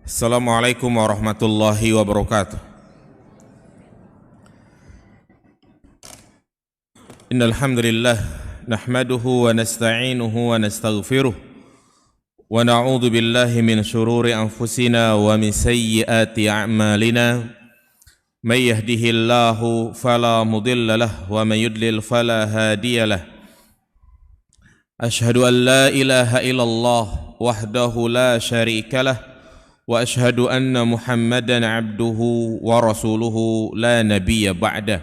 Assalamualaikum warahmatullahi wabarakatuh. Innal hamdalillah nahmaduhu wa nasta'inuhu wa nastaghfiruh wa na'udzu billahi min shururi anfusina wa min sayyiati a'malina. May yahdihillahu fala mudilla lahu wa may yudlil fala hadiya lahu. Ashhadu an la ilaha illallah wahdahu la syarika lahu wa ashhadu anna Muhammadan abduhu wa rasuluhu la nabiyya ba'dah.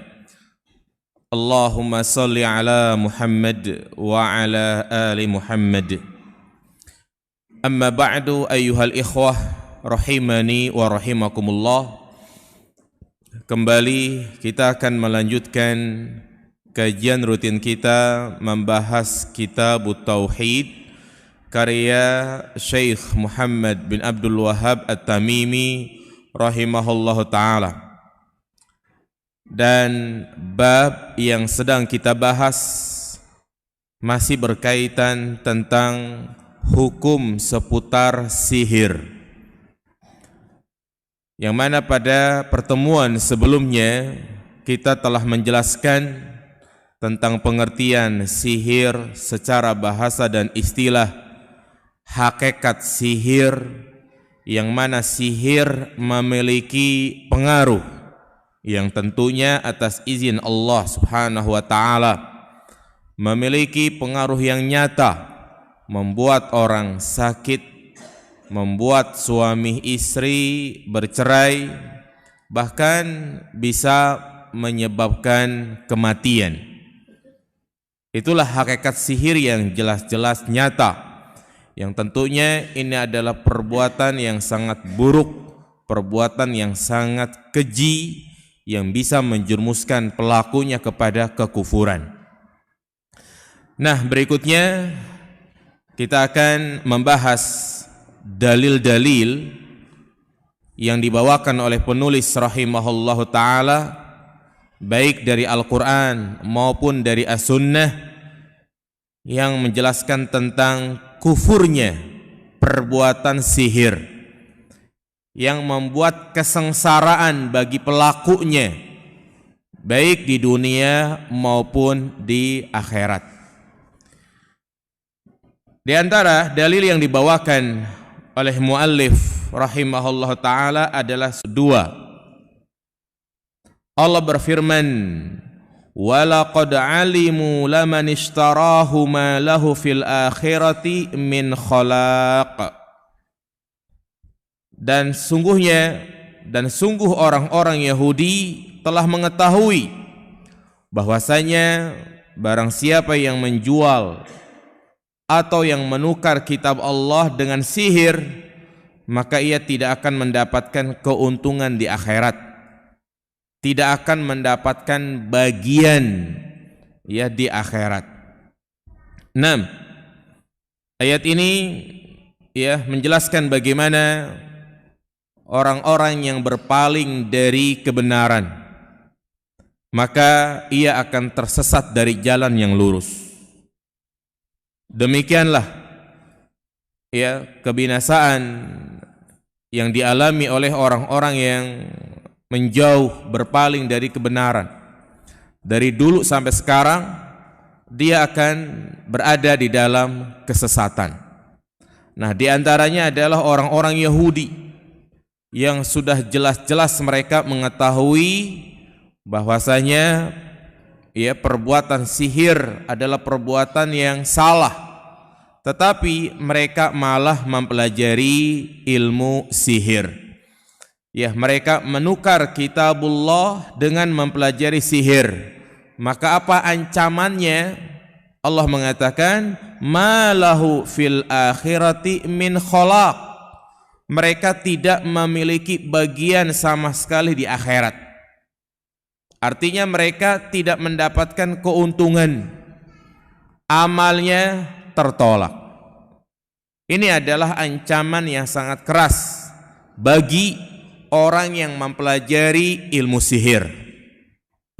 Allahumma salli ala Muhammad wa ala ali Muhammad. Amma ba'du, ayyuhal ikhwah rahimani wa rahimakumullah. Kembali kita akan melanjutkan kajian rutin kita membahas Kitabut Tauhid karya Syekh Muhammad bin Abdul Wahhab At-Tamimi rahimahullahu ta'ala. Dan bab yang sedang kita bahas masih berkaitan tentang hukum seputar sihir, yang mana pada pertemuan sebelumnya kita telah menjelaskan tentang pengertian sihir secara bahasa dan istilah, hakikat sihir, yang mana sihir memiliki pengaruh yang tentunya atas izin Allah Subhanahu wa ta'ala, memiliki pengaruh yang nyata, membuat orang sakit, membuat suami istri bercerai, bahkan bisa menyebabkan kematian. Itulah hakikat sihir yang jelas-jelas nyata, yang tentunya ini adalah perbuatan yang sangat buruk, perbuatan yang sangat keji, yang bisa menjerumuskan pelakunya kepada kekufuran. Nah, berikutnya kita akan membahas dalil-dalil yang dibawakan oleh penulis rahimahullahu ta'ala, baik dari Al-Quran maupun dari As-Sunnah, yang menjelaskan tentang kufurnya perbuatan sihir yang membuat kesengsaraan bagi pelakunya baik di dunia maupun di akhirat. Di antara dalil yang dibawakan oleh muallif rahimahullah ta'ala adalah dua. Allah berfirman, وَلَقَدْ عَلِمُوا لَمَنِ اشْتَرَاهُ مَا لَهُ فِي الْآخِرَةِ مِنْ خَلَاقٍ. Dan sungguh orang-orang Yahudi telah mengetahui bahwasanya barang siapa yang menjual atau yang menukar kitab Allah dengan sihir, maka ia tidak akan mendapatkan keuntungan di akhirat, tidak akan mendapatkan bagian di akhirat. 6. Ayat ini menjelaskan bagaimana orang-orang yang berpaling dari kebenaran, maka ia akan tersesat dari jalan yang lurus. Demikianlah kebinasaan yang dialami oleh orang-orang yang menjauh, berpaling dari kebenaran. Dari dulu sampai sekarang dia akan berada di dalam kesesatan. Nah, di antaranya adalah orang-orang Yahudi yang sudah jelas-jelas mereka mengetahui bahwasanya perbuatan sihir adalah perbuatan yang salah, tetapi mereka malah mempelajari ilmu sihir. Mereka menukar kitabullah dengan mempelajari sihir. Maka apa ancamannya? Allah mengatakan, ma lahu fil akhirati min khalaq. Mereka tidak memiliki bagian sama sekali di akhirat. Artinya mereka tidak mendapatkan keuntungan. Amalnya tertolak. Ini adalah ancaman yang sangat keras bagi orang yang mempelajari ilmu sihir,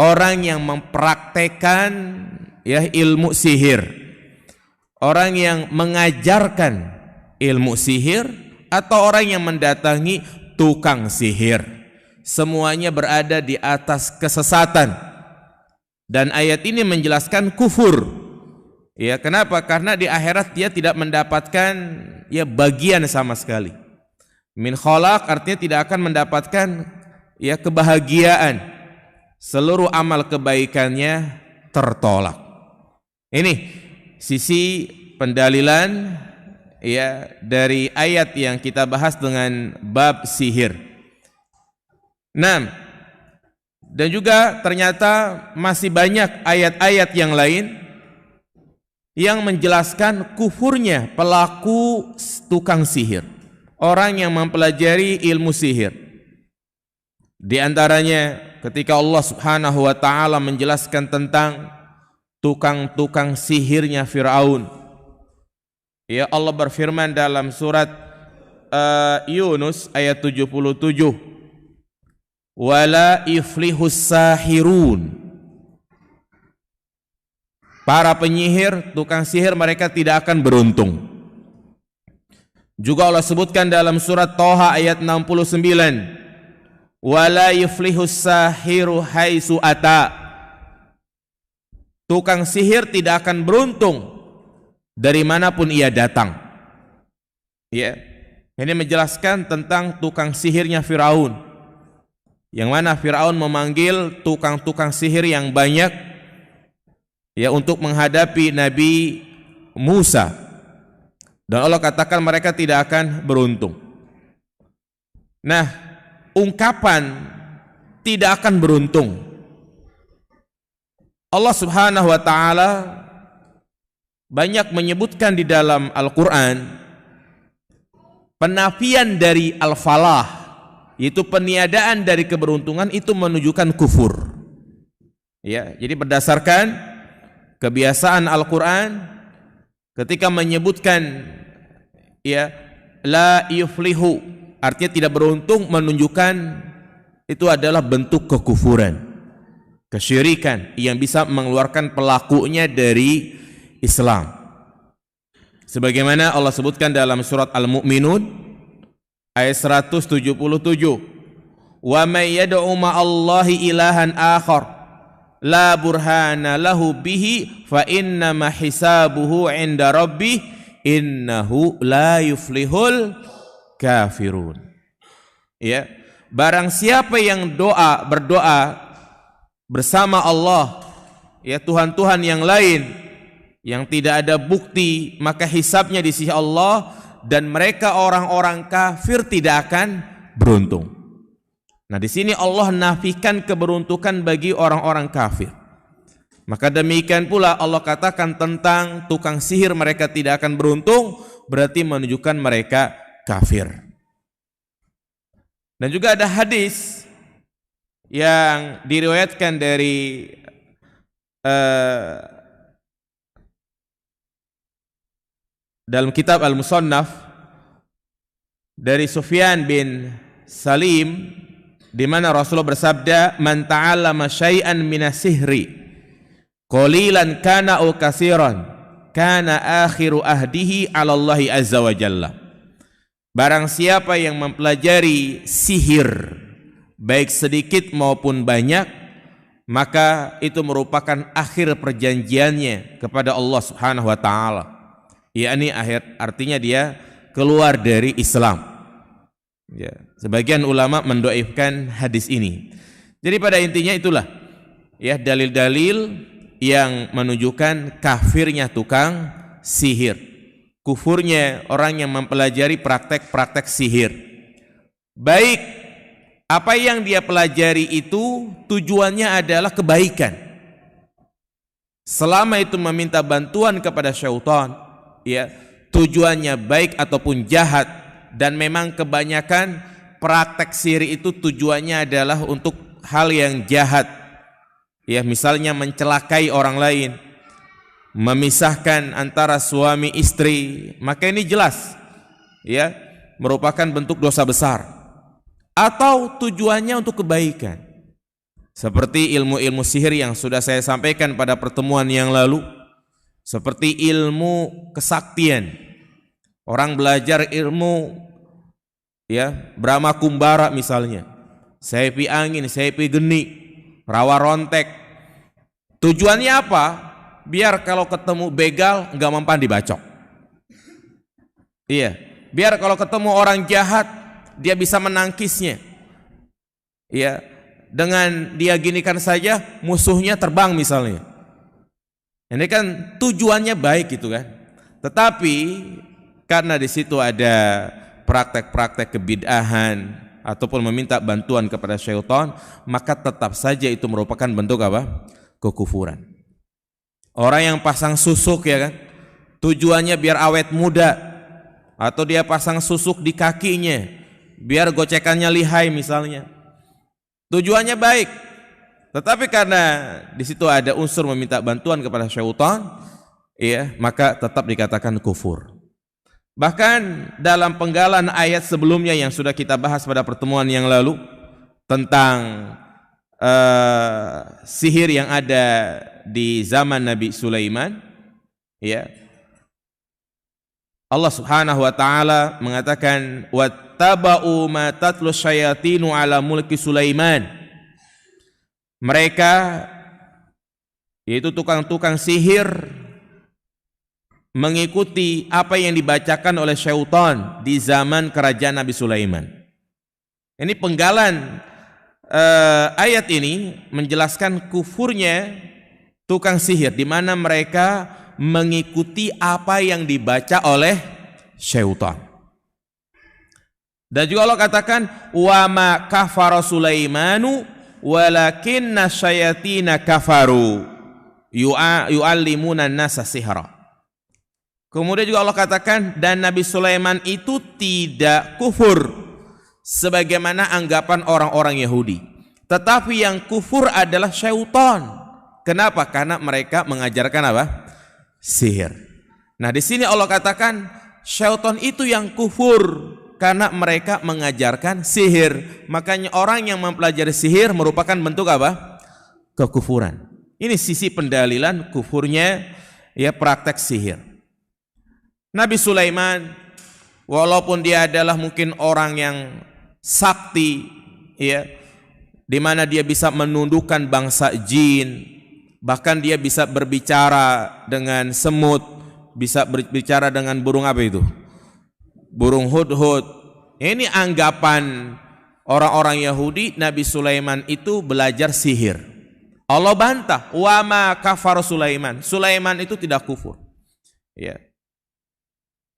orang yang mempraktekkan ilmu sihir, orang yang mengajarkan ilmu sihir atau orang yang mendatangi tukang sihir. Semuanya berada di atas kesesatan. Dan ayat ini menjelaskan kufur. Ya, kenapa? Karena di akhirat dia tidak mendapatkan ya bagian sama sekali. Min khalaq artinya tidak akan mendapatkan ya kebahagiaan. Seluruh amal kebaikannya tertolak. Ini sisi pendalilan ya dari ayat yang kita bahas dengan bab sihir. Nah, dan juga ternyata masih banyak ayat-ayat yang lain yang menjelaskan kufurnya pelaku tukang sihir, orang yang mempelajari ilmu sihir. Di antaranya ketika Allah Subhanahu wa taala menjelaskan tentang tukang-tukang sihirnya Firaun. Ya, Allah berfirman dalam surat Yunus ayat 77. Wala yuflihus sahirun. Para penyihir, tukang sihir mereka tidak akan beruntung. Juga Allah sebutkan dalam surat Thaha ayat 69. Wala yuflihus sahiru haitsu ata. Tukang sihir tidak akan beruntung dari manapun ia datang. Ya. Ini menjelaskan tentang tukang sihirnya Firaun. Yang mana Firaun memanggil tukang-tukang sihir yang banyak ya untuk menghadapi Nabi Musa. Dan Allah katakan mereka tidak akan beruntung. Nah, ungkapan tidak akan beruntung, Allah Subhanahu wa taala banyak menyebutkan di dalam Al-Qur'an penafian dari al-falah, yaitu peniadaan dari keberuntungan, itu menunjukkan kufur. Ya, jadi berdasarkan kebiasaan Al-Qur'an ketika menyebutkan ya la yuflihu artinya tidak beruntung, menunjukkan itu adalah bentuk kekufuran, kesyirikan yang bisa mengeluarkan pelakunya dari Islam. Sebagaimana Allah sebutkan dalam surat Al-Mu'minun ayat 177, wa may yad'u ma'allahi ilahan akhar la burhana lahu bihi fa inna ma hisabuhu 'inda rabbih innahu la yuflihul kafirun. Ya, barang siapa yang berdoa bersama Allah, ya Tuhan-Tuhan yang lain yang tidak ada bukti, maka hisabnya di sisi Allah, dan mereka orang-orang kafir tidak akan beruntung. Nah, di sini Allah nafikan keberuntungan bagi orang-orang kafir. Maka demikian pula Allah katakan tentang tukang sihir mereka tidak akan beruntung, berarti menunjukkan mereka kafir. Dan juga ada hadis yang diriwayatkan dari dalam kitab Al-Musannaf dari Sufyan bin Salim, di mana Rasulullah bersabda, man ta'allama syai'an minas sihri qalilan kana aw katsiran kana akhiru ahdihi 'ala Allah azza wa jalla. Barang siapa yang mempelajari sihir baik sedikit maupun banyak, maka itu merupakan akhir perjanjiannya kepada Allah Subhanahu wa taala. Yakni akhir, artinya dia keluar dari Islam. Ya, sebagian ulama mendoifkan hadis ini. Jadi pada intinya itulah ya dalil-dalil yang menunjukkan kafirnya tukang sihir, kufurnya orang yang mempelajari praktek-praktek sihir. Baik apa yang dia pelajari itu tujuannya adalah kebaikan, selama itu meminta bantuan kepada syaitan, ya tujuannya baik ataupun jahat. Dan memang kebanyakan praktek sihir itu tujuannya adalah untuk hal yang jahat, ya misalnya mencelakai orang lain, memisahkan antara suami istri, maka ini jelas ya merupakan bentuk dosa besar. Atau tujuannya untuk kebaikan, seperti ilmu-ilmu sihir yang sudah saya sampaikan pada pertemuan yang lalu, seperti ilmu kesaktian. Orang belajar ilmu ya, Brahma Kumbara misalnya, Sepi Angin, Sepi Geni, Rawa Rontek. Tujuannya apa? Biar kalau ketemu begal nggak mempan dibacok. Iya, biar kalau ketemu orang jahat dia bisa menangkisnya. Iya, dengan dia ginikan saja musuhnya terbang misalnya. Ini kan tujuannya baik gitu kan. Tetapi karena di situ ada praktek-praktek kebid'ahan ataupun meminta bantuan kepada syaitan, maka tetap saja itu merupakan bentuk apa? Kekufuran. Orang yang pasang susuk ya kan, tujuannya biar awet muda, atau dia pasang susuk di kakinya biar gocekannya lihai misalnya. Tujuannya baik, tetapi karena di situ ada unsur meminta bantuan kepada syaitan, ya, maka tetap dikatakan kufur. Bahkan dalam penggalan ayat sebelumnya yang sudah kita bahas pada pertemuan yang lalu tentang sihir yang ada di zaman Nabi Sulaiman, ya, Allah Subhanahu wa taala mengatakan wattaba'u ma tatlu syayatinu ala mulki Sulaiman. Mereka, yaitu tukang-tukang sihir, mengikuti apa yang dibacakan oleh syaitan di zaman kerajaan Nabi Sulaiman. Ini penggalan ayat ini menjelaskan kufurnya tukang sihir, di mana mereka mengikuti apa yang dibaca oleh syaitan. Dan juga Allah katakan wa ma kafara Sulaimanu walakinna syayatina kafaru yu'allimuna an-nasa sihra. Kemudian juga Allah katakan dan Nabi Sulaiman itu tidak kufur sebagaimana anggapan orang-orang Yahudi, tetapi yang kufur adalah syaitan. Kenapa? Karena mereka mengajarkan apa? Sihir. Nah, di sini Allah katakan syaitan itu yang kufur karena mereka mengajarkan sihir. Makanya orang yang mempelajari sihir merupakan bentuk apa? Kekufuran. Ini sisi pendalilan kufurnya ya praktek sihir. Nabi Sulaiman walaupun dia adalah mungkin orang yang sakti, ya, di mana dia bisa menundukkan bangsa jin, bahkan dia bisa berbicara dengan semut, bisa berbicara dengan burung apa itu? Burung hudhud. Ini anggapan orang-orang Yahudi, Nabi Sulaiman itu belajar sihir. Allah bantah, wa ma kafara Sulaiman. Sulaiman itu tidak kufur. Ya.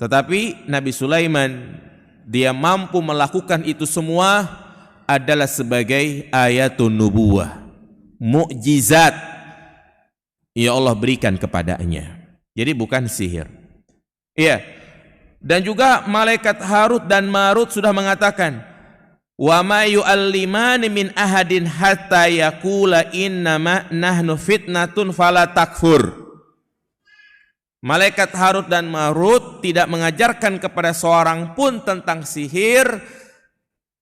Tetapi Nabi Sulaiman dia mampu melakukan itu semua adalah sebagai ayatun nubuwah, mukjizat ya Allah berikan kepadanya. Jadi bukan sihir. Iya. Dan juga malaikat Harut dan Marut sudah mengatakan, "Wa ma yu'allimani min ahadin hatta yaqula innama nahnu fitnatun fala takfur." Malaikat Harut dan Marut tidak mengajarkan kepada seorang pun tentang sihir,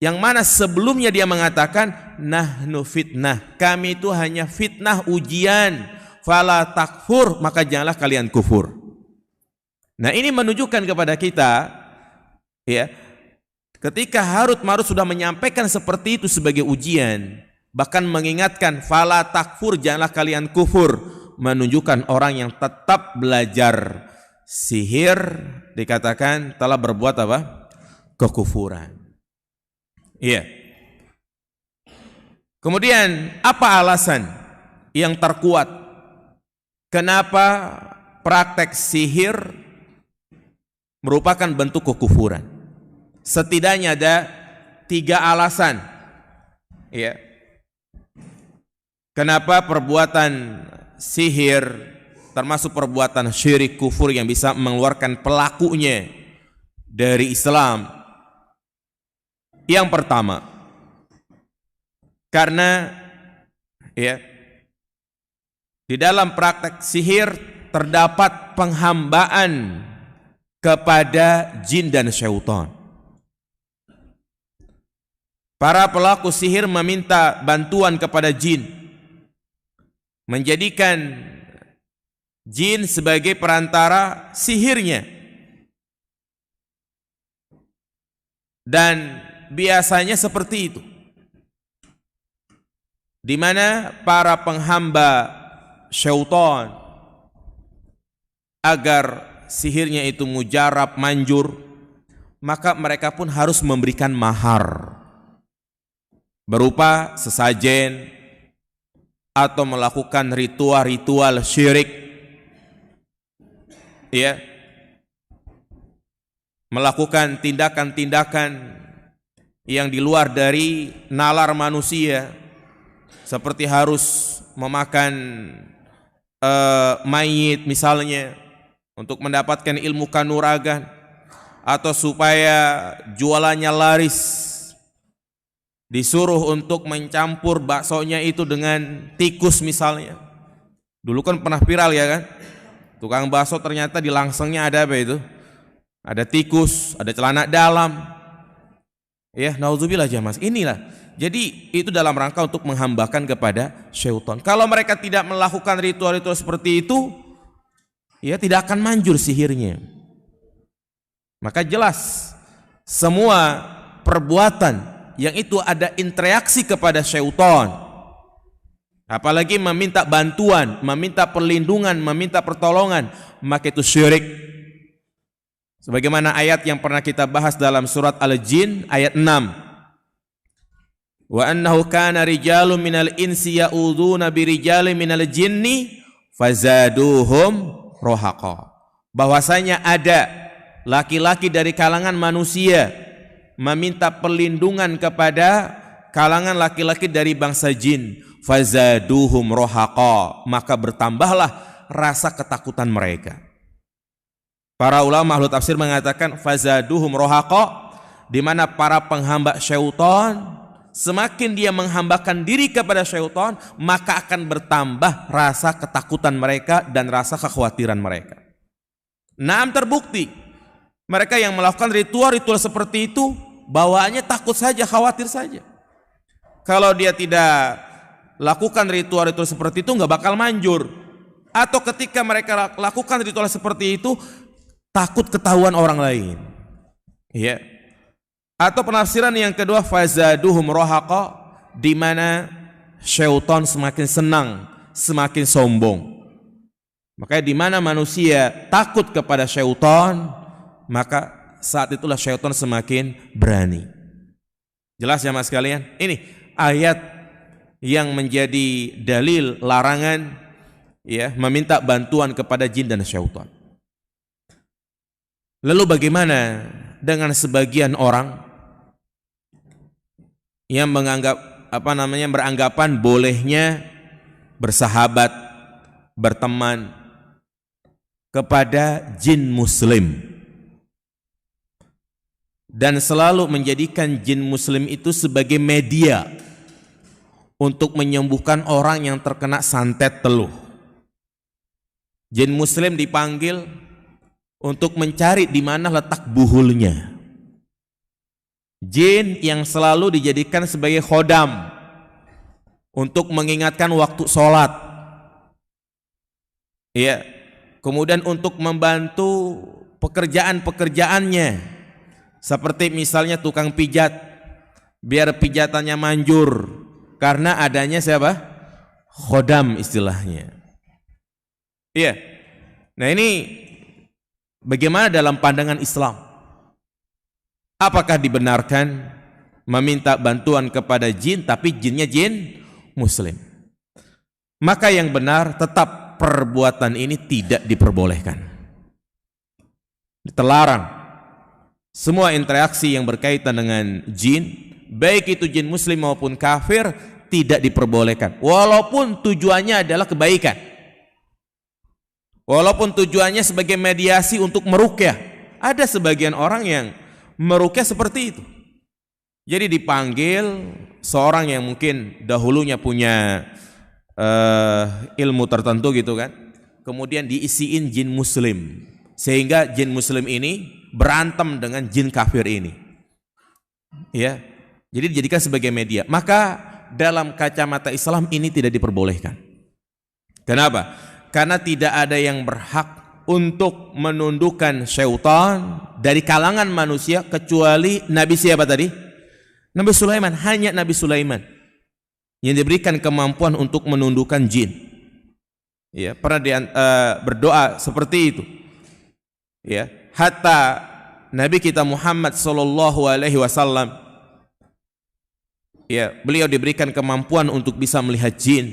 yang mana sebelumnya dia mengatakan, "Nahnu fitnah." Kami itu hanya fitnah, ujian. Fala takfur, maka janganlah kalian kufur. Nah, ini menunjukkan kepada kita, ya, ketika Harut Marut sudah menyampaikan seperti itu sebagai ujian, bahkan mengingatkan fala takfur, janganlah kalian kufur, menunjukkan orang yang tetap belajar sihir dikatakan telah berbuat apa? Kekufuran. Iya. Kemudian apa alasan yang terkuat kenapa praktek sihir merupakan bentuk kekufuran? Setidaknya ada 3 alasan. Ya. Kenapa perbuatan sihir termasuk perbuatan syirik kufur yang bisa mengeluarkan pelakunya dari Islam? Yang pertama, karena ya, di dalam praktek sihir terdapat penghambaan kepada jin dan syaitan. Para pelaku sihir meminta bantuan kepada jin, menjadikan jin sebagai perantara sihirnya. Dan biasanya seperti itu, di mana para penghamba syaitan agar sihirnya itu mujarab, manjur, maka mereka pun harus memberikan mahar berupa sesajen atau melakukan ritual-ritual syirik, ya, melakukan tindakan-tindakan yang di luar dari nalar manusia, seperti harus memakan mayit misalnya untuk mendapatkan ilmu kanuragan, atau supaya jualannya laris disuruh untuk mencampur baksonya itu dengan tikus misalnya. Dulu kan pernah viral ya kan, tukang bakso ternyata di langsengnya ada apa itu? Ada tikus, ada celana dalam. Ya, naudzubillah ya Mas. Inilah. Jadi itu dalam rangka untuk menghambakan kepada syaitan. Kalau mereka tidak melakukan ritual-ritual seperti itu, ya tidak akan manjur sihirnya. Maka jelas semua perbuatan yang itu ada interaksi kepada syaitan, apalagi meminta bantuan, meminta perlindungan, meminta pertolongan, maka itu syirik. Sebagaimana ayat yang pernah kita bahas dalam surat Al-Jin ayat 6. Wa annahu kana rijalun minal insi ya'udzuuna birijalin minal jinni fazaduhum rohaqa. Bahwasanya ada laki-laki dari kalangan manusia meminta perlindungan kepada kalangan laki-laki dari bangsa jin, fazaduhum rohaqa, maka bertambahlah rasa ketakutan mereka. Para ulama ahlu tafsir mengatakan fazaduhum rohaqa, di mana para penghamba syaitan semakin dia menghambakan diri kepada syaitan, maka akan bertambah rasa ketakutan mereka dan rasa kekhawatiran mereka. Naam, terbukti mereka yang melakukan ritual-ritual seperti itu bawaannya takut saja, khawatir saja. Kalau dia tidak lakukan ritual-ritual seperti itu nggak bakal manjur. Atau ketika mereka lakukan ritual seperti itu takut ketahuan orang lain. Ya. Atau penafsiran yang kedua fazaduhum rohaqa, di mana syaitan semakin senang, semakin sombong. Makanya di mana manusia takut kepada syaitan, maka saat itulah syaitan semakin berani. Jelas ya Mas sekalian? Ini ayat yang menjadi dalil larangan ya meminta bantuan kepada jin dan syaitan. Lalu bagaimana dengan sebagian orang yang menganggap beranggapan bolehnya bersahabat, berteman kepada jin muslim dan selalu menjadikan jin muslim itu sebagai media untuk menyembuhkan orang yang terkena santet teluh. Jin muslim dipanggil untuk mencari di mana letak buhulnya. Jin yang selalu dijadikan sebagai khodam untuk mengingatkan waktu sholat. Ya, kemudian untuk membantu pekerjaan-pekerjaannya, seperti misalnya tukang pijat, biar pijatannya manjur karena adanya siapa? Khodam istilahnya. Iya. Nah ini bagaimana dalam pandangan Islam? Apakah dibenarkan meminta bantuan kepada jin tapi jinnya jin muslim? Maka yang benar tetap perbuatan ini tidak diperbolehkan. Terlarang. Semua interaksi yang berkaitan dengan jin, baik itu jin muslim maupun kafir, tidak diperbolehkan. Walaupun tujuannya adalah kebaikan. Walaupun tujuannya sebagai mediasi untuk meruqyah. Ada sebagian orang yang meruqyah seperti itu. Jadi dipanggil seorang yang mungkin dahulunya punya ilmu tertentu gitu kan. Kemudian diisiin jin muslim. Sehingga jin muslim ini berantem dengan jin kafir ini. Ya. Jadi dijadikan sebagai media. Maka dalam kacamata Islam ini tidak diperbolehkan. Kenapa? Karena tidak ada yang berhak untuk menundukkan syaitan dari kalangan manusia kecuali Nabi siapa tadi? Nabi Sulaiman. Hanya Nabi Sulaiman yang diberikan kemampuan untuk menundukkan jin. Ya, pernah berdoa seperti itu. Ya, hatta Nabi kita Muhammad sallallahu alaihi wasallam, ya, beliau diberikan kemampuan untuk bisa melihat jin.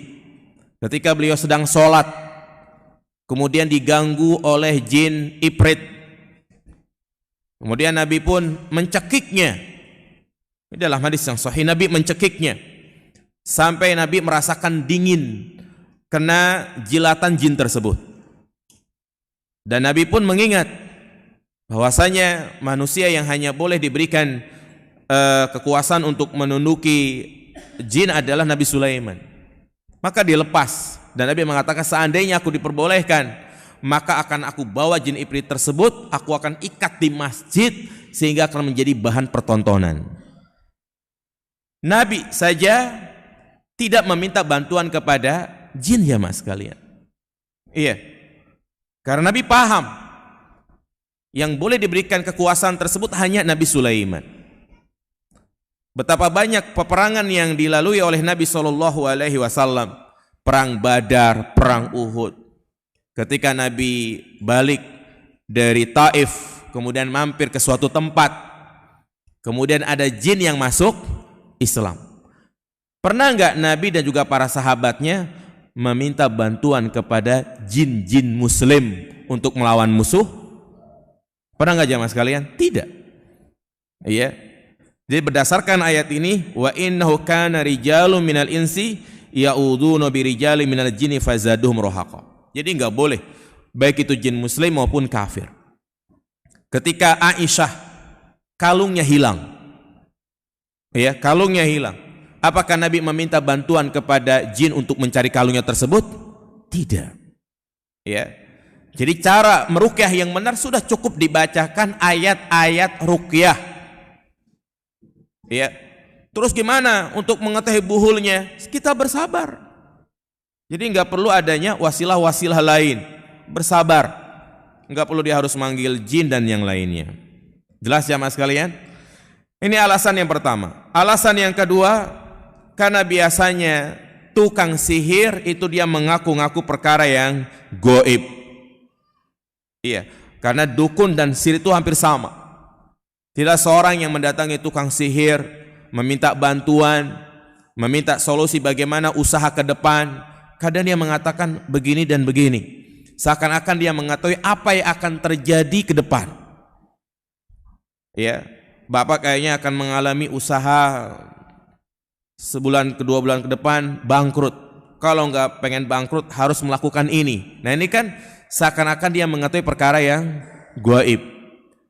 Ketika beliau sedang sholat, kemudian diganggu oleh jin Ifrit. Kemudian Nabi pun mencekiknya. Ini dalam hadis yang sahih, Nabi mencekiknya sampai Nabi merasakan dingin kena jilatan jin tersebut. Dan Nabi pun mengingat bahwasanya manusia yang hanya boleh diberikan kekuasaan untuk menunduki jin adalah Nabi Sulaiman. Maka dilepas, dan Nabi mengatakan seandainya aku diperbolehkan, maka akan aku bawa jin Ifrit tersebut, aku akan ikat di masjid sehingga akan menjadi bahan pertontonan. Nabi saja tidak meminta bantuan kepada jin, ya mas kalian. Iya, karena Nabi paham yang boleh diberikan kekuasaan tersebut hanya Nabi Sulaiman. Betapa banyak peperangan yang dilalui oleh Nabi SAW. Perang Badar, perang Uhud. Ketika Nabi balik dari Taif, kemudian mampir ke suatu tempat, kemudian ada jin yang masuk Islam. Pernah enggak Nabi dan juga para sahabatnya meminta bantuan kepada jin-jin muslim untuk melawan musuh? Pernah enggak jamaah sekalian? Tidak. Iya. Jadi berdasarkan ayat ini, wa innahu kana rijalun minal insi ya'udzuuna birijalin minal jinni fazaduhum rahaqa. Jadi enggak boleh baik itu jin muslim maupun kafir. Ketika Aisyah kalungnya hilang. Ya, kalungnya hilang. Apakah Nabi meminta bantuan kepada jin untuk mencari kalungnya tersebut? Tidak. Ya. Jadi cara meruqyah yang benar sudah cukup dibacakan ayat-ayat ruqyah. Ya. Terus gimana untuk mengetahui buhulnya? Kita bersabar. Jadi enggak perlu adanya wasilah-wasilah lain. Bersabar. Enggak perlu dia harus manggil jin dan yang lainnya. Jelas ya mas kalian? Ini alasan yang pertama. Alasan yang kedua, karena biasanya tukang sihir itu dia mengaku-ngaku perkara yang goib. Iya, karena dukun dan sihir itu hampir sama. Tidak seorang yang mendatangi tukang sihir, meminta bantuan, meminta solusi bagaimana usaha ke depan, kadang dia mengatakan begini dan begini. Seakan-akan dia mengetahui apa yang akan terjadi ke depan. Ya, Bapak kayaknya akan mengalami usaha sebulan ke 2 bulan ke depan bangkrut. Kalau enggak pengen bangkrut harus melakukan ini. Nah ini kan seakan-akan dia mengetahui perkara yang gaib.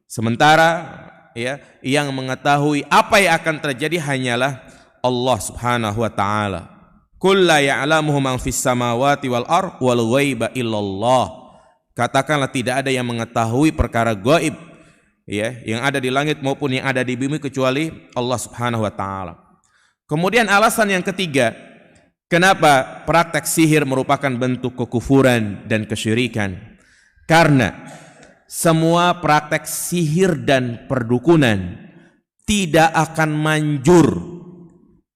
Sementara ya, yang mengetahui apa yang akan terjadi hanyalah Allah Subhanahu wa taala. Qul la ya'lamu man fis samawati wal ardh wal ghaiba illallah. Katakanlah tidak ada yang mengetahui perkara gaib, ya, yang ada di langit maupun yang ada di bumi kecuali Allah Subhanahu wa taala. Kemudian alasan yang ketiga, kenapa praktek sihir merupakan bentuk kekufuran dan kesyirikan? Karena semua praktek sihir dan perdukunan tidak akan manjur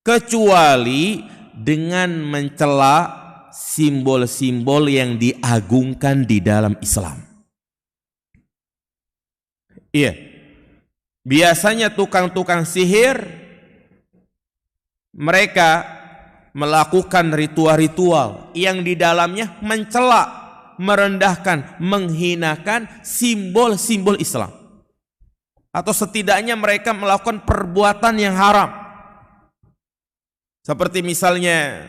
kecuali dengan mencela simbol-simbol yang diagungkan di dalam Islam. Iya, biasanya tukang-tukang sihir mereka melakukan ritual-ritual yang di dalamnya mencela, merendahkan, menghinakan simbol-simbol Islam. Atau setidaknya mereka melakukan perbuatan yang haram. Seperti misalnya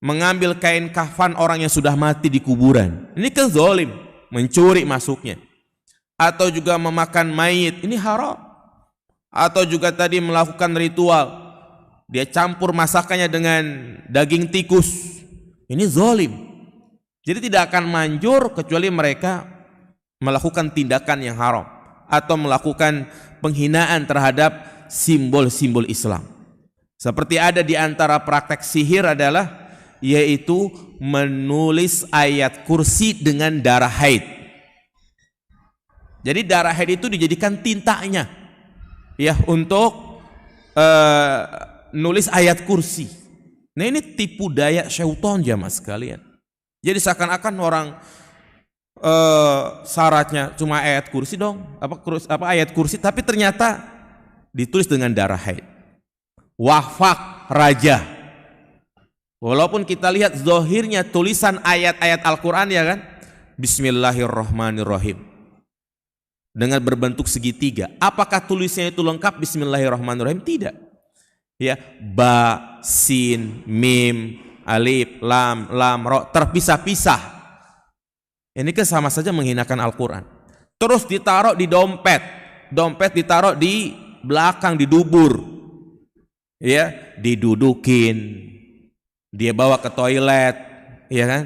mengambil kain kafan orang yang sudah mati di kuburan. Ini kan zalim, mencuri masuknya. Atau juga memakan mayit, ini haram. Atau juga tadi melakukan ritual, dia campur masakannya dengan daging tikus. Ini zalim. Jadi tidak akan manjur kecuali mereka melakukan tindakan yang haram atau melakukan penghinaan terhadap simbol-simbol Islam. Seperti ada di antara praktek sihir adalah yaitu menulis ayat kursi dengan darah haid. Jadi darah haid itu dijadikan tintanya ya untuk nulis ayat kursi. Nah ini tipu daya syaitan jamaah sekalian. Jadi seakan-akan orang syaratnya cuma ayat kursi dong, ayat kursi, tapi ternyata ditulis dengan darah haid. Wafak raja. Walaupun kita lihat zahirnya tulisan ayat-ayat Al-Quran ya kan, Bismillahirrahmanirrahim, dengan berbentuk segitiga. Apakah tulisnya itu lengkap Bismillahirrahmanirrahim? Tidak. Ya, ba, sin, mim, alif, lam, ro, terpisah-pisah. Ini kan sama saja menghinakan Al-Quran. Terus ditaruh di dompet ditaruh di belakang, di dubur, ya, didudukin, dia bawa ke toilet, ya kan?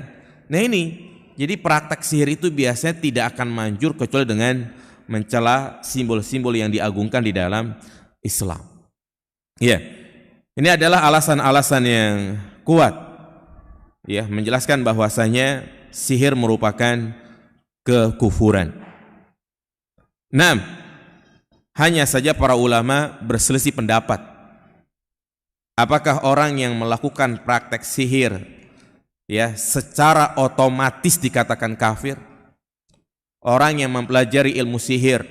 Nah ini, jadi praktek sihir itu biasanya tidak akan manjur kecuali dengan mencela simbol-simbol yang diagungkan di dalam Islam. Ya, ini adalah alasan-alasan yang kuat, ya, menjelaskan bahwasanya sihir merupakan kekufuran. Nah, hanya saja para ulama berselisih pendapat. Apakah orang yang melakukan praktek sihir ya secara otomatis dikatakan kafir? Orang yang mempelajari ilmu sihir,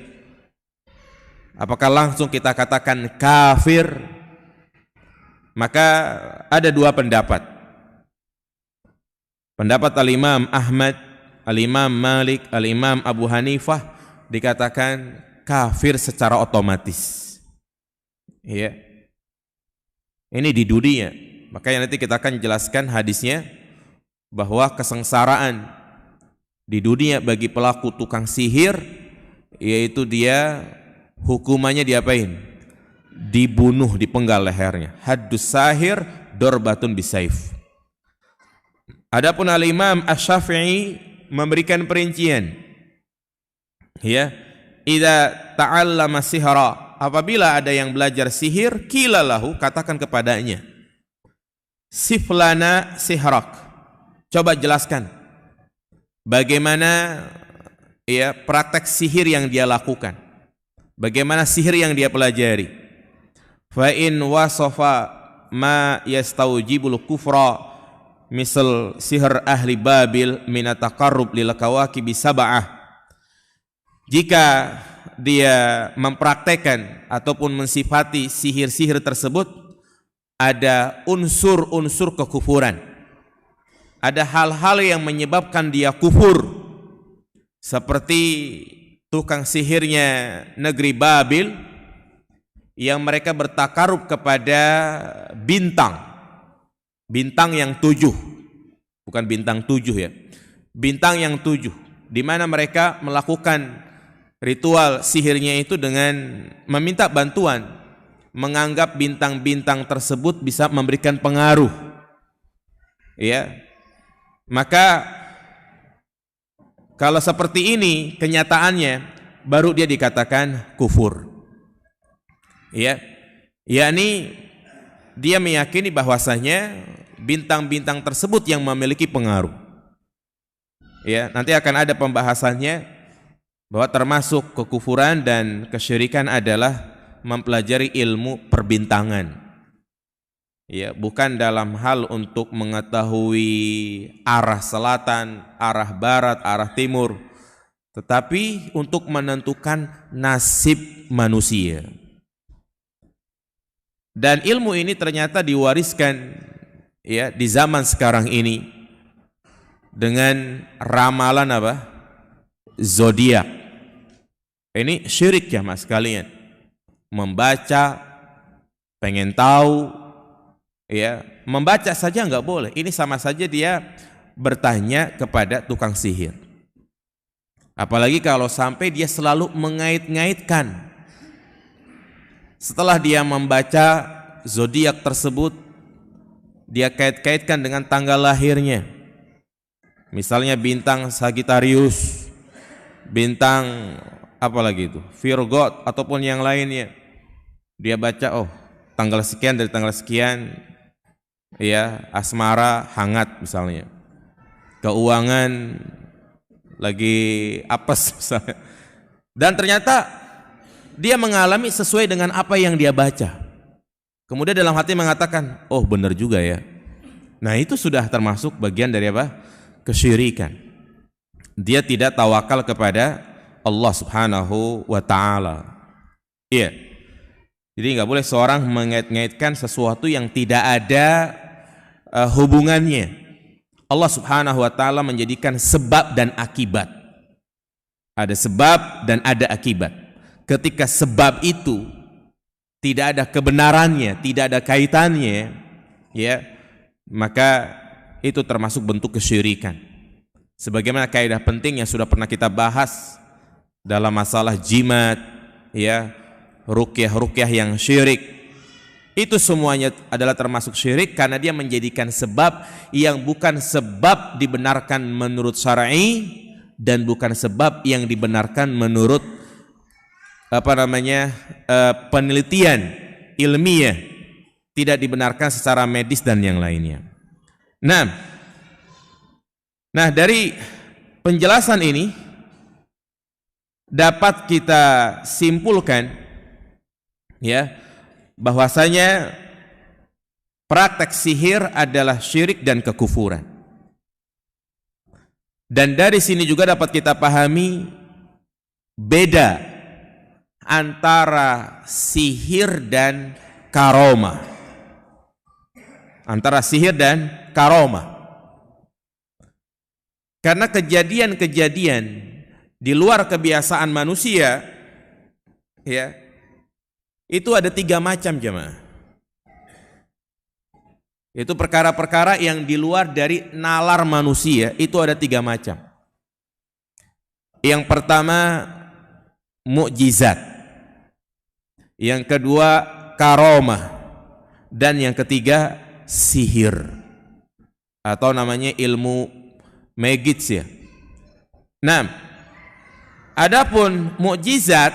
apakah langsung kita katakan kafir? Maka ada dua pendapat. Pendapat Al-Imam Ahmad, Al-Imam Malik, Al-Imam Abu Hanifah dikatakan kafir secara otomatis. Ya. Ini di dunia. Makanya nanti kita akan jelaskan hadisnya bahwa kesengsaraan di dunia bagi pelaku tukang sihir yaitu dia hukumannya diapain? Dibunuh, dipenggal lehernya. Haddus sahir dorbatun bisaif. Adapun Al-Imam Asy-Syafi'i memberikan perincian. Ya, idza ta'allama sihra, apabila ada yang belajar sihir, qila lahu, katakan kepadanya, siflana sihrak, coba jelaskan bagaimana ya praktek sihir yang dia lakukan, bagaimana sihir yang dia pelajari. Fa in wasafa ma yastaujibul kufra, misal sihir ahli Babil min taqarrub lil kawakibi sab'ah, jika dia mempraktekkan ataupun mensifati sihir-sihir tersebut ada unsur-unsur kekufuran, ada hal-hal yang menyebabkan dia kufur, seperti tukang sihirnya negeri Babil yang mereka bertakarub kepada bintang yang 7, bukan bintang 7 ya, bintang yang 7, di mana mereka melakukan ritual sihirnya itu dengan meminta bantuan, menganggap bintang-bintang tersebut bisa memberikan pengaruh. Ya. Maka kalau seperti ini kenyataannya, baru dia dikatakan kufur. Ya. Yakni dia meyakini bahwasanya bintang-bintang tersebut yang memiliki pengaruh. Ya, nanti akan ada pembahasannya bahwa termasuk kekufuran dan kesyirikan adalah mempelajari ilmu perbintangan. Ya, bukan dalam hal untuk mengetahui arah selatan, arah barat, arah timur, tetapi untuk menentukan nasib manusia. Dan ilmu ini ternyata diwariskan ya di zaman sekarang ini dengan ramalan apa? Zodiak. Ini syirik ya mas kalian. Membaca, pengen tahu, ya membaca saja nggak boleh. Ini sama saja dia bertanya kepada tukang sihir. Apalagi kalau sampai dia selalu mengait-ngaitkan. Setelah dia membaca zodiak tersebut, dia kait-kaitkan dengan tanggal lahirnya. Misalnya bintang Sagittarius, bintang apa lagi itu, Virgo ataupun yang lainnya. Dia baca, oh tanggal sekian dari tanggal sekian, ya asmara hangat misalnya, keuangan lagi apes misalnya, Dan ternyata dia mengalami sesuai dengan apa yang dia baca. Kemudian dalam hati mengatakan, oh benar juga ya. Nah itu sudah termasuk bagian dari apa? Kesyirikan. Dia tidak tawakal kepada Allah Subhanahu wa ta'ala. Iya. Jadi nggak boleh seorang mengait-ngaitkan sesuatu yang tidak ada hubungannya. Allah Subhanahu wa ta'ala menjadikan sebab dan akibat. Ada sebab dan ada akibat. Ketika sebab itu tidak ada kebenarannya, tidak ada kaitannya, ya, maka itu termasuk bentuk kesyirikan. Sebagaimana kaidah penting yang sudah pernah kita bahas dalam masalah jimat, ya, ruqyah yang syirik. Itu semuanya adalah termasuk syirik karena dia menjadikan sebab yang bukan sebab dibenarkan menurut syar'i dan bukan sebab yang dibenarkan menurut penelitian ilmiah, tidak dibenarkan secara medis dan yang lainnya. Nah, dari penjelasan ini dapat kita simpulkan, ya, bahwasanya praktek sihir adalah syirik dan kekufuran. Dan dari sini juga dapat kita pahami beda antara sihir dan karomah. Antara sihir dan karomah. Karena kejadian-kejadian di luar kebiasaan manusia, ya, itu ada 3 macam, jemaah. Itu perkara-perkara yang di luar dari nalar manusia, itu ada 3 macam. Yang pertama mukjizat, yang kedua karomah, dan yang ketiga sihir atau namanya ilmu magis, ya. Nah, adapun mukjizat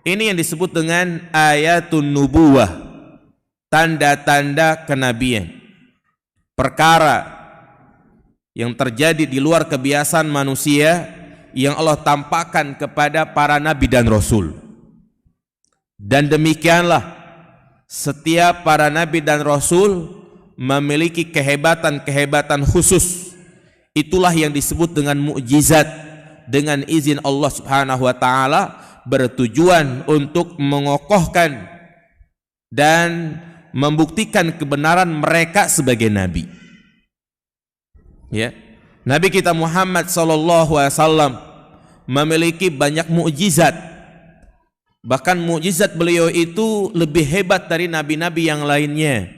ini yang disebut dengan ayatun nubuwah, tanda-tanda kenabian, perkara yang terjadi di luar kebiasaan manusia yang Allah tampakkan kepada para nabi dan rasul. Dan demikianlah setiap para nabi dan rasul memiliki kehebatan-kehebatan khusus. Itulah yang disebut dengan mukjizat, dengan izin Allah Subhanahu wa ta'ala, bertujuan untuk mengokohkan dan membuktikan kebenaran mereka sebagai nabi. Ya, Nabi kita Muhammad sallallahu alaihi wasallam memiliki banyak mukjizat. Bahkan mukjizat beliau itu lebih hebat dari nabi-nabi yang lainnya.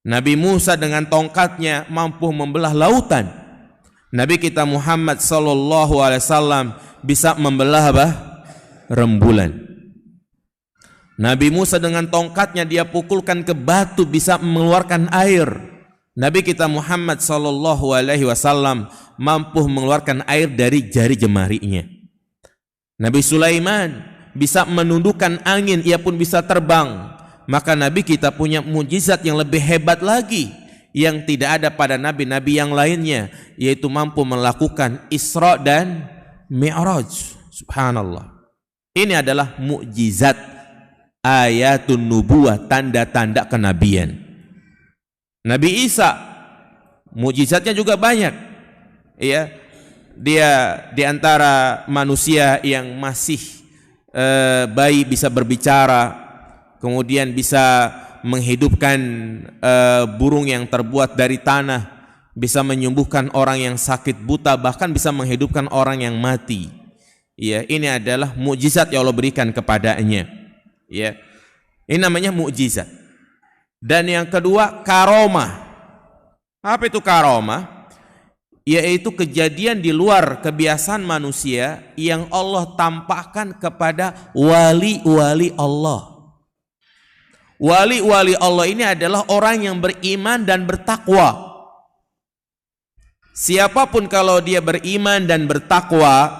Nabi Musa dengan tongkatnya mampu membelah lautan. Nabi kita Muhammad sallallahu alaihi wasallam bisa membelah apa? Rembulan. Nabi Musa dengan tongkatnya dia pukulkan ke batu bisa mengeluarkan air. Nabi kita Muhammad sallallahu alaihi wasallam mampu mengeluarkan air dari jari jemarinya. Nabi Sulaiman bisa menundukkan angin, ia pun bisa terbang. Maka Nabi kita punya mukjizat yang lebih hebat lagi yang tidak ada pada nabi-nabi yang lainnya, yaitu mampu melakukan Isra dan Mi'raj. Subhanallah. Ini adalah mukjizat ayatun nubuwah, tanda-tanda kenabian. Nabi Isa mukjizatnya juga banyak, ya. Dia di antara manusia yang masih bayi bisa berbicara, kemudian bisa menghidupkan burung yang terbuat dari tanah, bisa menyembuhkan orang yang sakit buta, bahkan bisa menghidupkan orang yang mati. Ya, ini adalah mukjizat yang Allah berikan kepadanya. Ya, ini namanya mukjizat. Dan yang kedua karomah. Apa itu karomah? Yaitu kejadian di luar kebiasaan manusia yang Allah tampakkan kepada wali-wali Allah. Wali-wali Allah ini adalah orang yang beriman dan bertakwa. Siapapun kalau dia beriman dan bertakwa,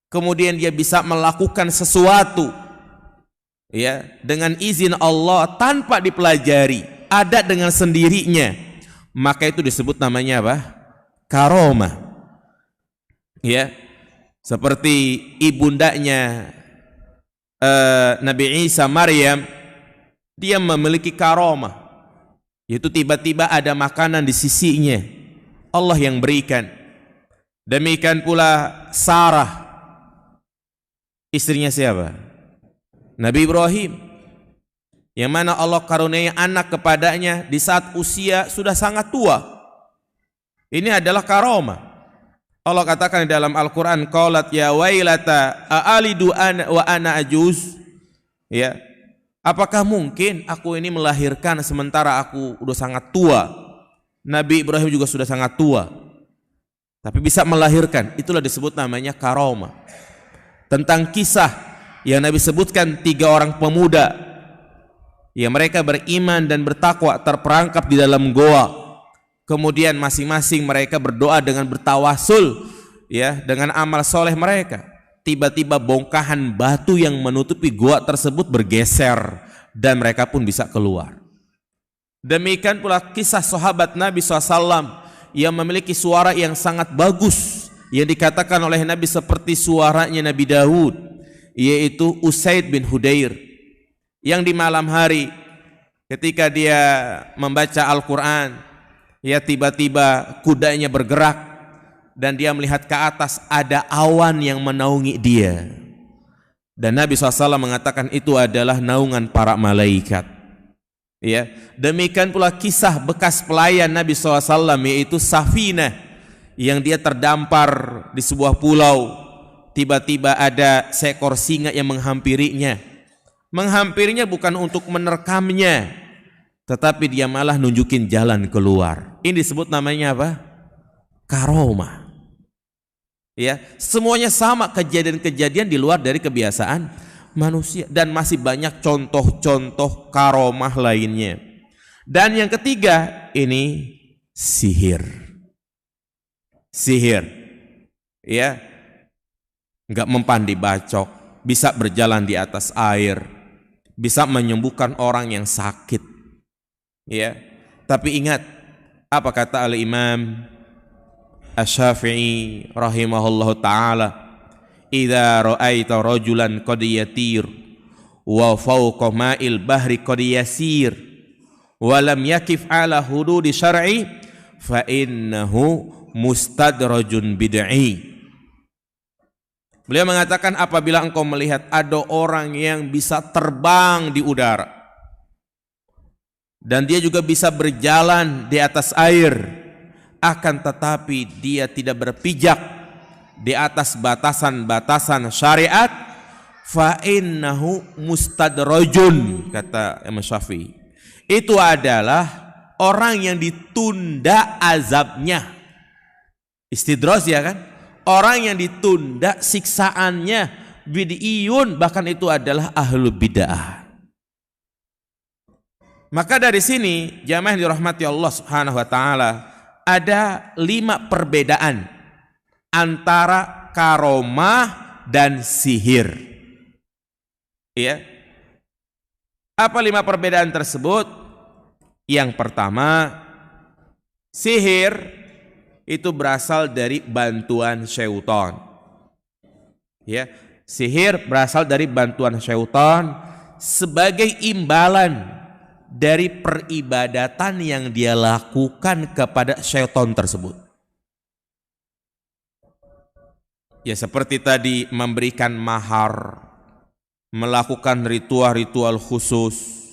kemudian dia bisa melakukan sesuatu, ya, dengan izin Allah tanpa dipelajari, ada dengan sendirinya, maka itu disebut namanya apa? Karomah. Ya. seperti ibundanya Nabi Isa Maryam, dia memiliki karomah, yaitu tiba-tiba ada makanan di sisinya, Allah yang berikan. Demikian pula Sarah, istrinya siapa? Nabi Ibrahim, yang mana Allah karuniai anak kepadanya di saat usia sudah sangat tua. Ini adalah karomah. Allah katakan di dalam Al-Quran, qalat ya wailata a'alidu ana wa ana ajuz. Ya, apakah mungkin aku ini melahirkan sementara aku udah sangat tua? Nabi Ibrahim juga sudah sangat tua, tapi bisa melahirkan. Itulah disebut namanya karomah. Tentang kisah yang Nabi sebutkan 3 orang pemuda yang mereka beriman dan bertakwa terperangkap di dalam goa. Kemudian masing-masing mereka berdoa dengan bertawasul, ya, dengan amal soleh mereka. Tiba-tiba bongkahan batu yang menutupi goa tersebut bergeser dan mereka pun bisa keluar. Demikian pula kisah sahabat Nabi SAW yang memiliki suara yang sangat bagus, yang dikatakan oleh Nabi seperti suaranya Nabi Daud, yaitu Usaid bin Hudair, yang di malam hari ketika dia membaca Al-Quran, ya, tiba-tiba kudanya bergerak dan dia melihat ke atas ada awan yang menaungi dia. Dan Nabi SAW mengatakan itu adalah naungan para malaikat. Ya, demikian pula kisah bekas pelayan Nabi SAW, yaitu Safinah, yang dia terdampar di sebuah pulau. Tiba-tiba ada seekor singa yang menghampirinya. Menghampirinya bukan untuk menerkamnya, tetapi dia malah nunjukin jalan keluar. Ini disebut namanya apa? Karomah. Ya, semuanya sama, kejadian-kejadian di luar dari kebiasaan manusia, dan masih banyak contoh-contoh karomah lainnya. Dan yang ketiga, ini sihir. Sihir. Ya. Enggak mempan dibacok, bisa berjalan di atas air, bisa menyembuhkan orang yang sakit. Ya, tapi ingat apa kata Al-Imam Asy-Syafi'i rahimahullahu taala, "Idza ra'aita rajulan qad yatir wa fawqa ma'il bahri qad yasir wa lam yakif 'ala hududi syar'i fa innahu mustadrajun bid'i." Beliau mengatakan, apabila engkau melihat ada orang yang bisa terbang di udara dan dia juga bisa berjalan di atas air, akan tetapi dia tidak berpijak di atas batasan-batasan syariat, fa innahu mustadrajun, kata Imam Syafi'i, itu adalah orang yang ditunda azabnya. Istidraj, ya kan? Orang yang ditunda siksaannya, bid'iyun, bahkan itu adalah ahlu bid'ah. Maka dari sini jamaah yang dirahmati Allah Subhanahu wa taala, ada 5 perbedaan antara karomah dan sihir. Ya. Apa 5 perbedaan tersebut? Yang pertama, sihir itu berasal dari bantuan syaitan. Ya, sihir berasal dari bantuan syaitan sebagai imbalan dari peribadatan yang dia lakukan kepada syaitan tersebut. Ya, seperti tadi memberikan mahar, melakukan ritual-ritual khusus,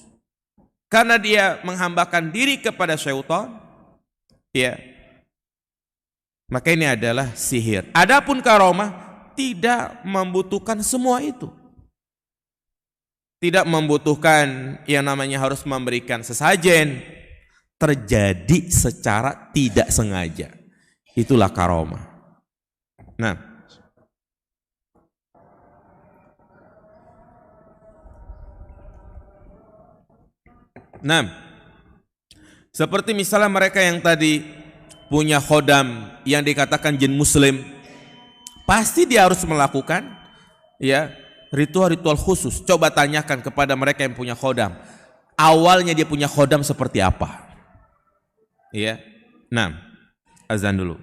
karena dia menghambakan diri kepada syaitan, ya, maka ini adalah sihir. Adapun karomah tidak membutuhkan semua itu. Tidak membutuhkan yang namanya harus memberikan sesajen. Terjadi secara tidak sengaja. Itulah karomah. Nah, seperti misalnya mereka yang tadi punya khodam yang dikatakan jin muslim, pasti dia harus melakukan, ya, ritual-ritual khusus. Coba tanyakan kepada mereka yang punya khodam, awalnya dia punya khodam seperti apa? Ya. Nah, azan dulu.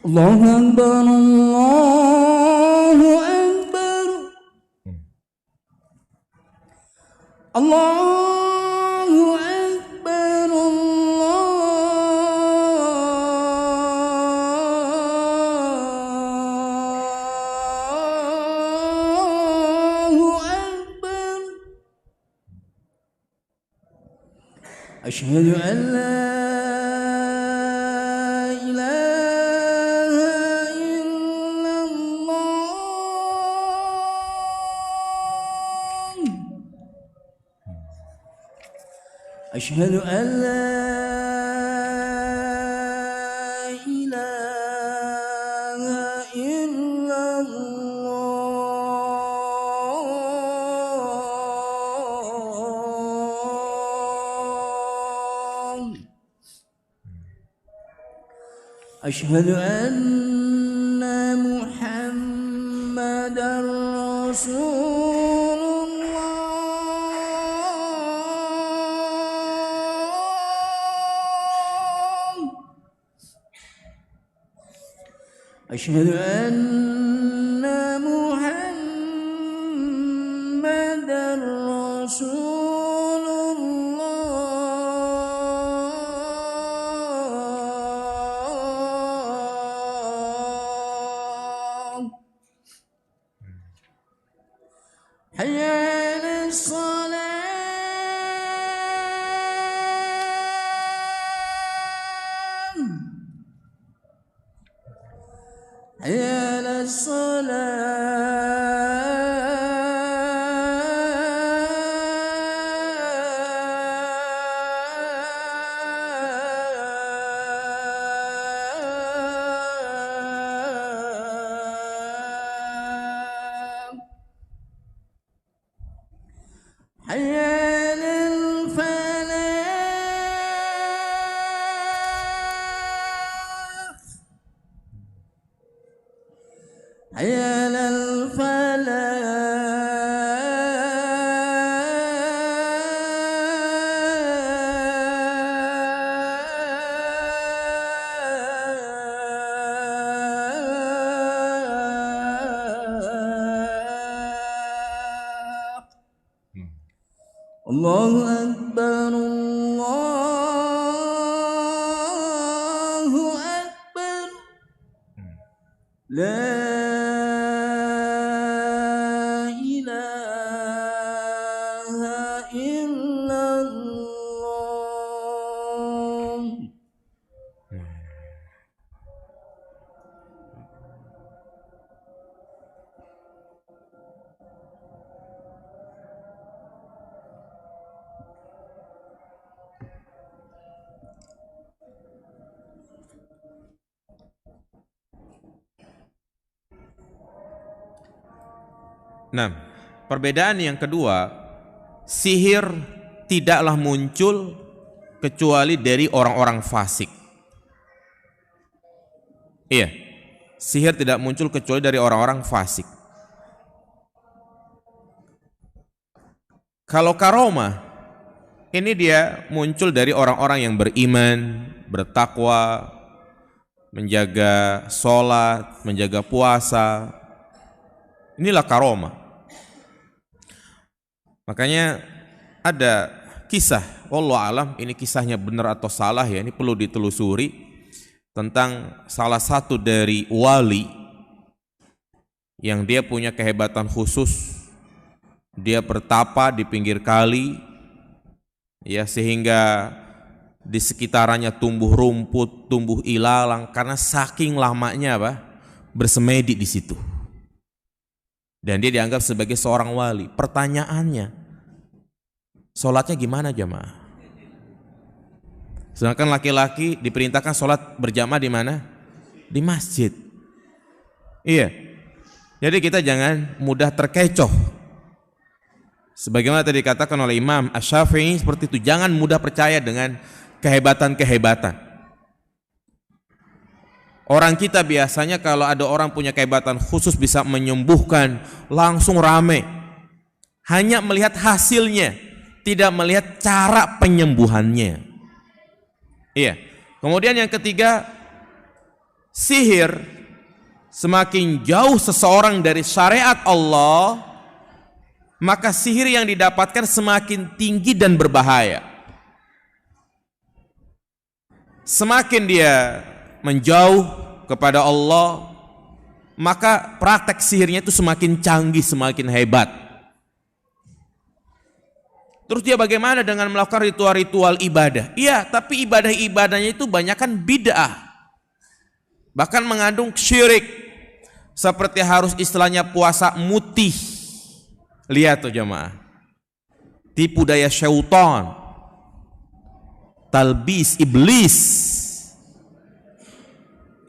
Allahu Akbar, Allahu Akbar, Allahu Akbar, Allahu Akbar. Asyhadu an la أشهد أن لا إله إلا الله أشهد أن محمدا رسول أشهد أن محمدا رسول الله حي على الصلاة حي على الصلاة حي على الفلاح حي على الفلاح الله أكبر الله أكبر لا Nah, perbedaan yang kedua, sihir tidaklah muncul kecuali dari orang-orang fasik. Iya, sihir tidak muncul kecuali dari orang-orang fasik. Kalau karomah, ini dia muncul dari orang-orang yang beriman, bertakwa, menjaga sholat, menjaga puasa. Inilah karomah. Makanya ada kisah, wallahu alam ini kisahnya benar atau salah ya, ini perlu ditelusuri, tentang salah satu dari wali yang dia punya kehebatan khusus. Dia bertapa di pinggir kali ya, sehingga di sekitarnya tumbuh rumput, tumbuh ilalang karena saking lamanya bersemedi di situ. Dan dia dianggap sebagai seorang wali. Pertanyaannya, sholatnya gimana jamaah? Sedangkan laki-laki diperintahkan sholat berjamaah di mana? Di masjid. Iya. Jadi kita jangan mudah terkecoh. Sebagaimana tadi dikatakan oleh Imam Asy-Syafi'i seperti itu, jangan mudah percaya dengan kehebatan-kehebatan. Orang kita biasanya kalau ada orang punya kehebatan khusus bisa menyembuhkan, langsung rame. Hanya melihat hasilnya, tidak melihat cara penyembuhannya. Iya. Kemudian yang ketiga, sihir, semakin jauh seseorang dari syariat Allah, maka sihir yang didapatkan semakin tinggi dan berbahaya. Semakin dia menjauh kepada Allah, maka praktek sihirnya itu semakin canggih, semakin hebat. Terus dia bagaimana dengan melakukan ritual-ritual ibadah? Iya, tapi ibadah-ibadahnya itu banyakan bid'ah. Bahkan mengandung syirik. Seperti harus istilahnya puasa mutih. Lihat tuh jemaah. Tipu daya syaitan. Talbis iblis.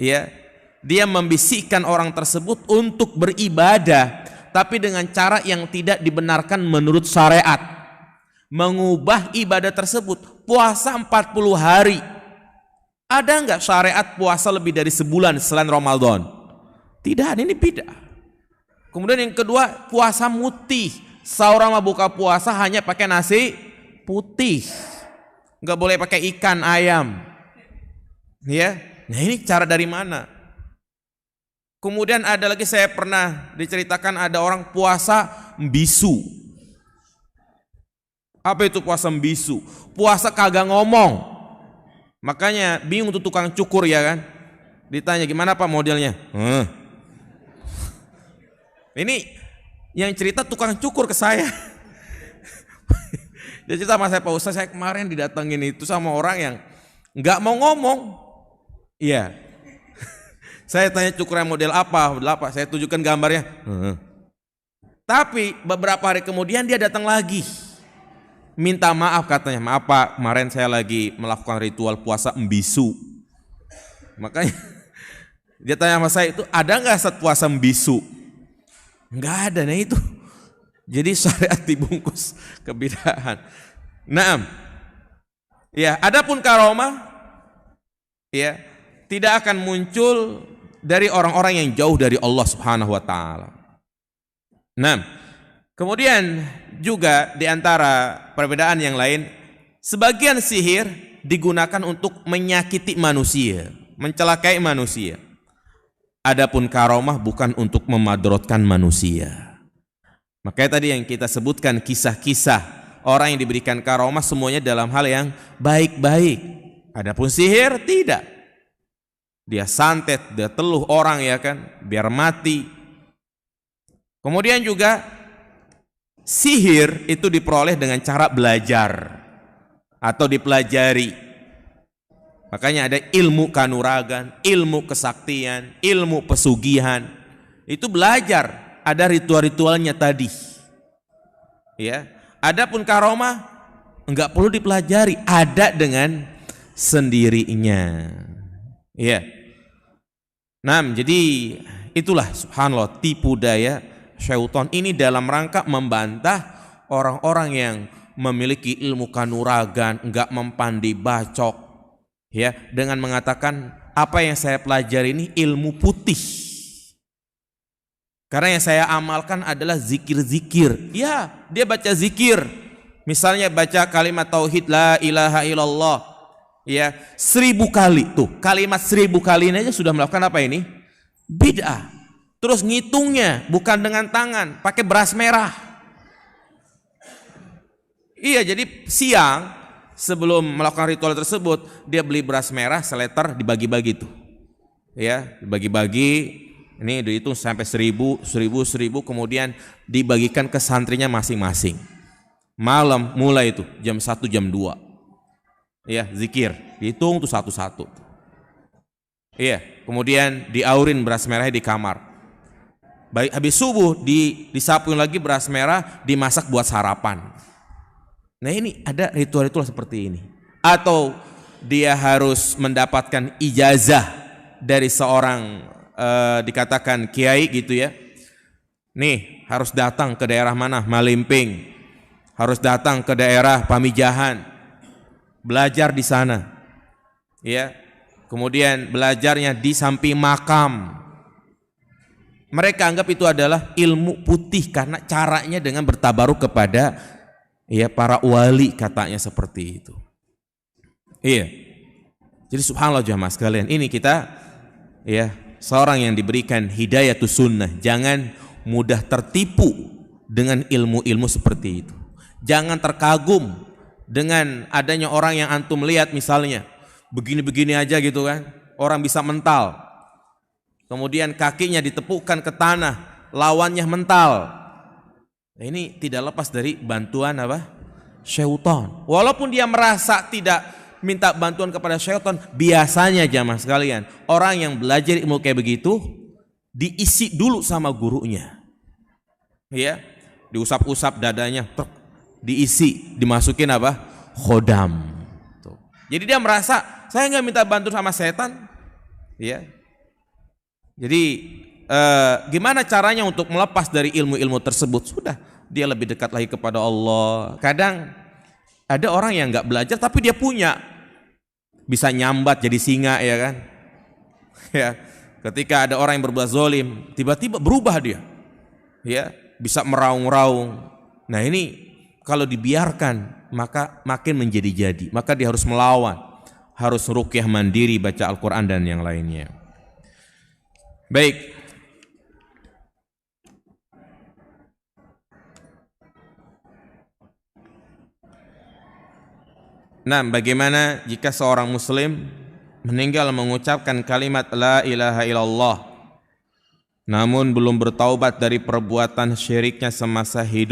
Ya, dia membisikkan orang tersebut untuk beribadah, tapi dengan cara yang tidak dibenarkan menurut syariat. Mengubah ibadah tersebut. Puasa 40 hari. Ada enggak syariat puasa lebih dari sebulan selain Ramadan? Tidak, ini bid'ah. Kemudian yang kedua, puasa mutih. Sahur sama buka puasa hanya pakai nasi putih. Enggak boleh pakai ikan, ayam. Ya. Nah, ini cara dari mana? Kemudian ada lagi, saya pernah diceritakan ada orang puasa bisu. Apa itu puasa bisu? Puasa kagak ngomong. Makanya bingung tuh tukang cukur ya kan. Ditanya gimana Pak modelnya? Ini yang cerita tukang cukur ke saya. Dia cerita sama saya, Pak Ustaz, saya kemarin didatengin itu sama orang yang nggak mau ngomong. Iya. Saya tanya cukurnya model apa? Saya tunjukkan gambarnya. Tapi beberapa hari kemudian dia datang lagi. Minta maaf katanya, maaf Pak, kemarin saya lagi melakukan ritual puasa mbisu. Makanya dia tanya sama saya, itu ada nggak saat puasa mbisu? Nggak ada, nah itu. Jadi syariat dibungkus kebid'ahan. Naam. Ya, adapun karomah, ya, tidak akan muncul dari orang-orang yang jauh dari Allah Subhanahu wa taala. Naam. Kemudian juga di antara perbedaan yang lain, sebagian sihir digunakan untuk menyakiti manusia, mencelakai manusia. Adapun karomah bukan untuk memadrotkan manusia. Makanya tadi yang kita sebutkan kisah-kisah orang yang diberikan karomah semuanya dalam hal yang baik-baik. Adapun sihir tidak. Dia santet, dia teluh orang ya kan, biar mati. Kemudian juga sihir itu diperoleh dengan cara belajar atau dipelajari. Makanya ada ilmu kanuragan, ilmu kesaktian, ilmu pesugihan. Itu belajar, ada ritual-ritualnya tadi. Ya. Adapun karomah enggak perlu dipelajari, ada dengan sendirinya. Ya. Nah, jadi itulah subhanallah tipu daya syaitan ini dalam rangka membantah orang-orang yang memiliki ilmu kanuragan, enggak mempandai bacok, ya, dengan mengatakan apa yang saya pelajari ini ilmu putih. Karena yang saya amalkan adalah zikir-zikir. Ya, dia baca zikir. Misalnya baca kalimat tauhid la ilaha illallah, ya, 1000 kali tuh. Kalimat 1000 kali ini aja sudah melakukan apa ini? Bid'ah. Terus ngitungnya bukan dengan tangan, pakai beras merah. Iya, jadi siang sebelum melakukan ritual tersebut, dia beli beras merah seliter, dibagi-bagi tuh. Ya, dibagi-bagi, ini dihitung sampai 1000, kemudian dibagikan ke santrinya masing-masing. Malam mulai itu, jam 1, jam 2. Ya, zikir, dihitung tuh satu-satu. Iya, kemudian diaurin beras merahnya di kamar. Baik, habis subuh disapuin lagi beras merah, dimasak buat sarapan. Nah, ini ada ritual-ritual seperti ini. Atau dia harus mendapatkan ijazah dari seorang dikatakan kiai gitu ya. Nih, harus datang ke daerah mana? Malimping. Harus datang ke daerah Pamijahan. Belajar di sana. Ya. Kemudian belajarnya di samping makam. Mereka anggap itu adalah ilmu putih karena caranya dengan bertabaruk kepada ya para wali, katanya seperti itu. Iya. Jadi subhanallah jamaah sekalian, ini kita ya, seorang yang diberikan hidayatus sunnah, jangan mudah tertipu dengan ilmu-ilmu seperti itu. Jangan terkagum dengan adanya orang yang antum lihat misalnya begini-begini aja gitu kan, orang bisa mental, kemudian kakinya ditepukkan ke tanah, lawannya mental. Nah, ini tidak lepas dari bantuan apa? Syaitan. Walaupun dia merasa tidak minta bantuan kepada syaitan, biasanya jamaah sekalian, orang yang belajar ilmu kayak begitu diisi dulu sama gurunya, ya, diusap-usap dadanya, diisi, dimasukin apa? Khodam. Tuh. Jadi dia merasa saya nggak minta bantuan sama setan, ya. Jadi gimana caranya untuk melepas dari ilmu-ilmu tersebut? Sudah, dia lebih dekat lagi kepada Allah. Kadang ada orang yang nggak belajar tapi dia punya, bisa nyambat jadi singa, ya kan? Ya, ketika ada orang yang berbuat zolim, tiba-tiba berubah dia, ya, bisa meraung-raung. Nah ini kalau dibiarkan maka makin menjadi-jadi. Maka dia harus melawan, harus ruqyah mandiri, baca Al-Quran dan yang lainnya. Baik. Nah, bagaimana jika seorang muslim meninggal mengucapkan kalimat la ilaha illallah namun belum bertaubat dari perbuatan syiriknya semasa hidup?